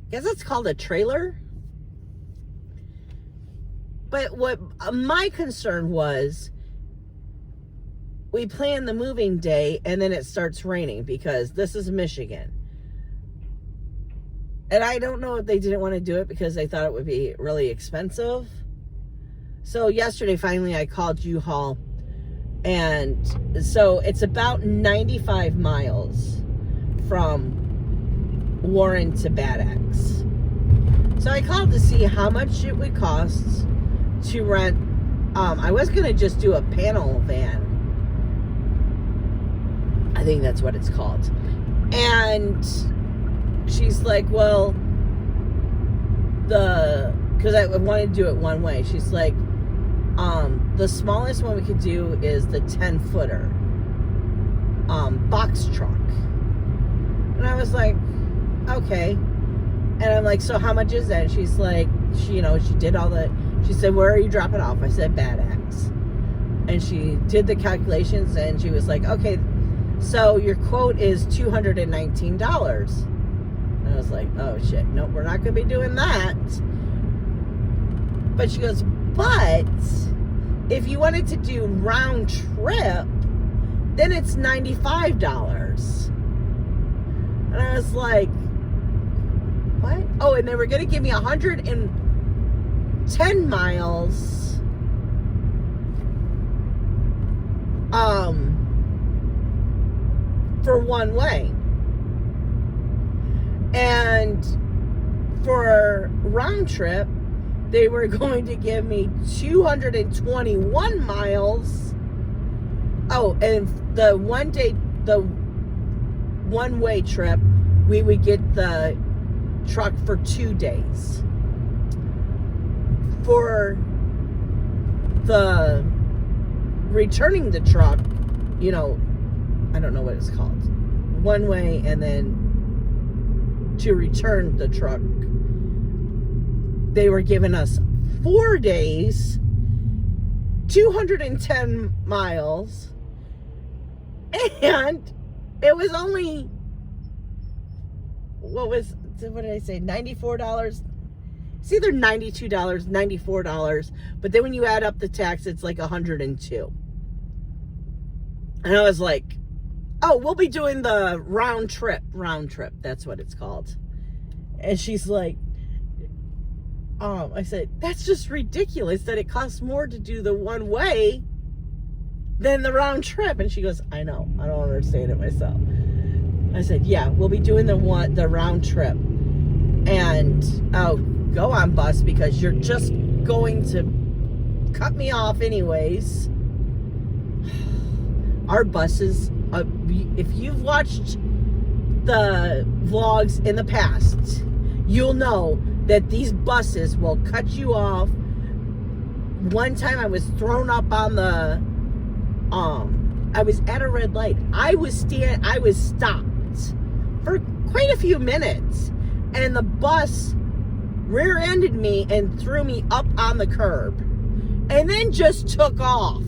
I guess it's called a trailer. But what my concern was, we plan the moving day and then it starts raining because this is Michigan. And I don't know if they didn't want to do it because they thought it would be really expensive. So yesterday, finally, I called U-Haul. And so it's about 95 miles from Warren to Bad Axe. So I called to see how much it would cost to rent. I was going to just do a panel van. I think that's what it's called. And she's like, well, because I wanted to do it one way. She's like, the smallest one we could do is the 10-footer box truck. And I was like, okay. And I'm like, so how much is that? And she's like, she did all she said, where are you dropping off? I said, Bad Axe. And she did the calculations and she was like, okay, so your quote is $219. And I was like, oh shit, no, we're not going to be doing that. But she goes, but if you wanted to do round trip, then it's $95. And I was like, what? Oh, and they were going to give me 110 miles for one way. And for round trip, they were going to give me 221 miles. Oh, and the one-way trip, we would get the truck for 2 days. for the returning the truck, you know, I don't know what it's called, one way, and then to return the truck, they were giving us 4 days, 210 miles, and it was only, what did I say, $94? It's either $92, $94, but then when you add up the tax, it's like $102. And I was like, oh, we'll be doing the round trip, that's what it's called. And she's like, I said, that's just ridiculous that it costs more to do the one way than the round trip. And she goes, I know, I don't understand it myself. I said, yeah, we'll be doing the round trip. And I'll go on bus because you're just going to cut me off anyways. Our buses, if you've watched the vlogs in the past, you'll know that these buses will cut you off. One time I was thrown up on the, I was at a red light. I was stopped for quite a few minutes, and the bus rear-ended me and threw me up on the curb, and then just took off.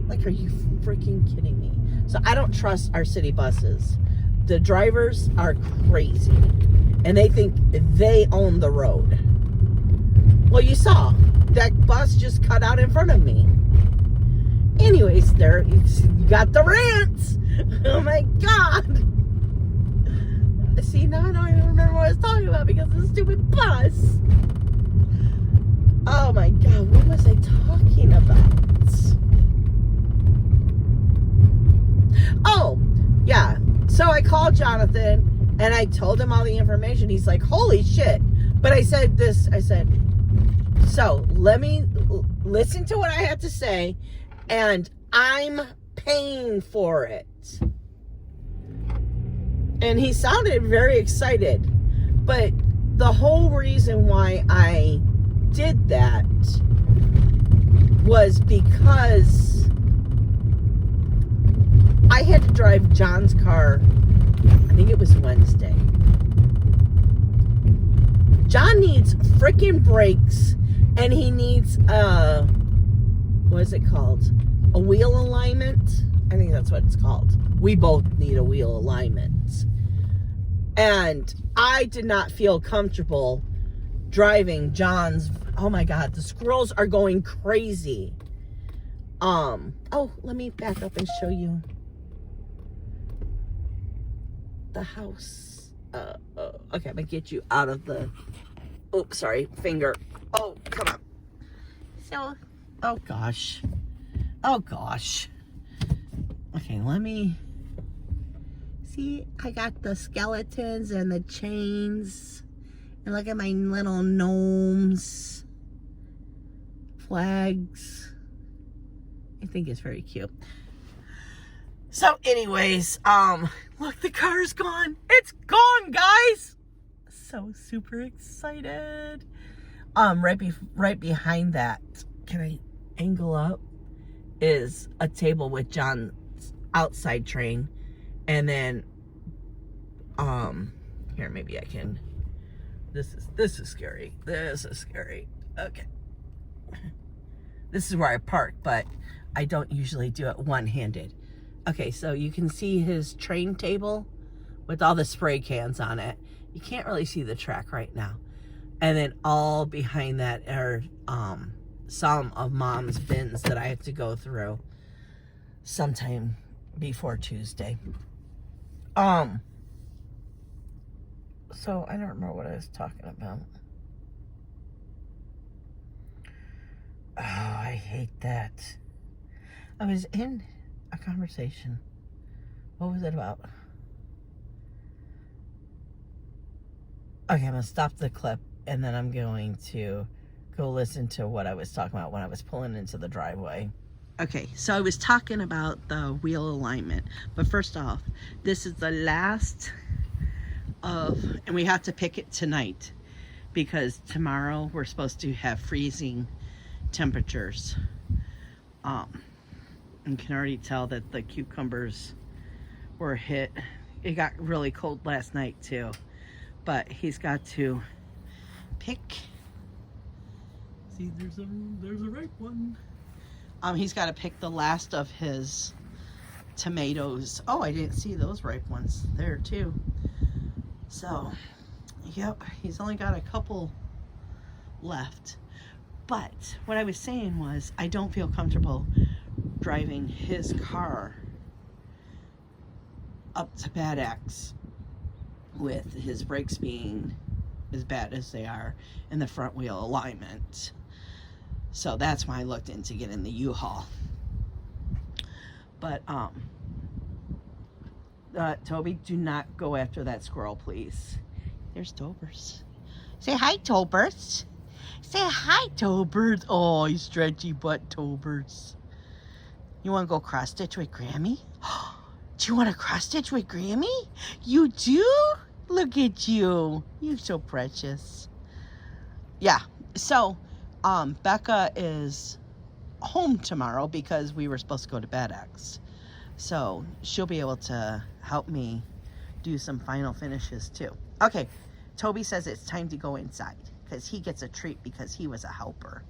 Like, are you freaking kidding me? So I don't trust our city buses. The drivers are crazy, and they think they own the road. Well, you saw that bus just cut out in front of me. Anyways, there you got the rants. Oh my God. See, now I don't even remember what I was talking about because of the stupid bus. Oh my God, what was I talking about? Oh, yeah. So I called Jonathan and I told him all the information. He's like, holy shit. But I said, so let me listen to what I have to say, and I'm paying for it. And he sounded very excited. But the whole reason why I did that was because I had to drive John's car, I think it was Wednesday. John needs freaking brakes, and he needs what is it called? A wheel alignment? I think that's what it's called. We both need a wheel alignment. And I did not feel comfortable driving John's. Oh my God, the squirrels are going crazy. Oh, let me back up and show you the house. Okay, I'm gonna get you out of the, oops, sorry, finger. Oh, come on. So, oh gosh. Okay, let me see. I got the skeletons and the chains, and look at my little gnomes, flags. I think it's very cute. So anyways, look, the car's gone. It's gone, guys. So super excited. Right behind that, can I angle up, is a table with John's outside train. And then, here, maybe I can, this is scary. This is scary. Okay. This is where I park, but I don't usually do it one-handed. Okay, so you can see his train table with all the spray cans on it. You can't really see the track right now. And then all behind that are some of Mom's bins that I have to go through sometime before Tuesday. So I don't remember what I was talking about. Oh, I hate that. I was in a conversation. What was it about? Okay, I'm gonna stop the clip, and then I'm going to go listen to what I was talking about when I was pulling into the driveway. Okay, so I was talking about the wheel alignment, but first off, this is the last of, and we have to pick it tonight. because tomorrow we're supposed to have freezing temperatures. You can already tell that the cucumbers were hit. It got really cold last night too, but he's got to pick. See, there's a ripe one. He's got to pick the last of his tomatoes. Oh, I didn't see those ripe ones there too. So, yep, he's only got a couple left. But what I was saying was, I don't feel comfortable driving his car up to Bad Axe with his brakes being as bad as they are and the front wheel alignment. So that's why I looked into getting the U-Haul. But Toby, do not go after that squirrel, please. There's Tobers. Say hi, Tobers. Say hi, Tobers. Oh, you stretchy butt, Tobers. You want to go cross stitch with Grammy? Do you want to cross stitch with Grammy? You do? Look at you. You're so precious. Yeah. So, Becca is home tomorrow because we were supposed to go to Bad Axe. So she'll be able to help me do some final finishes too. Okay, Toby says it's time to go inside because he gets a treat because he was a helper.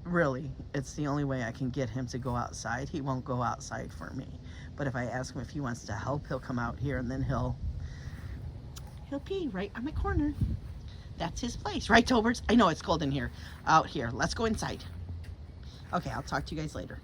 Really, it's the only way I can get him to go outside. He won't go outside for me. But if I ask him if he wants to help, he'll come out here and then he'll pee right on my corner. That's his place. Right, Tobers? I know it's cold in here. Out here. Let's go inside. Okay, I'll talk to you guys later.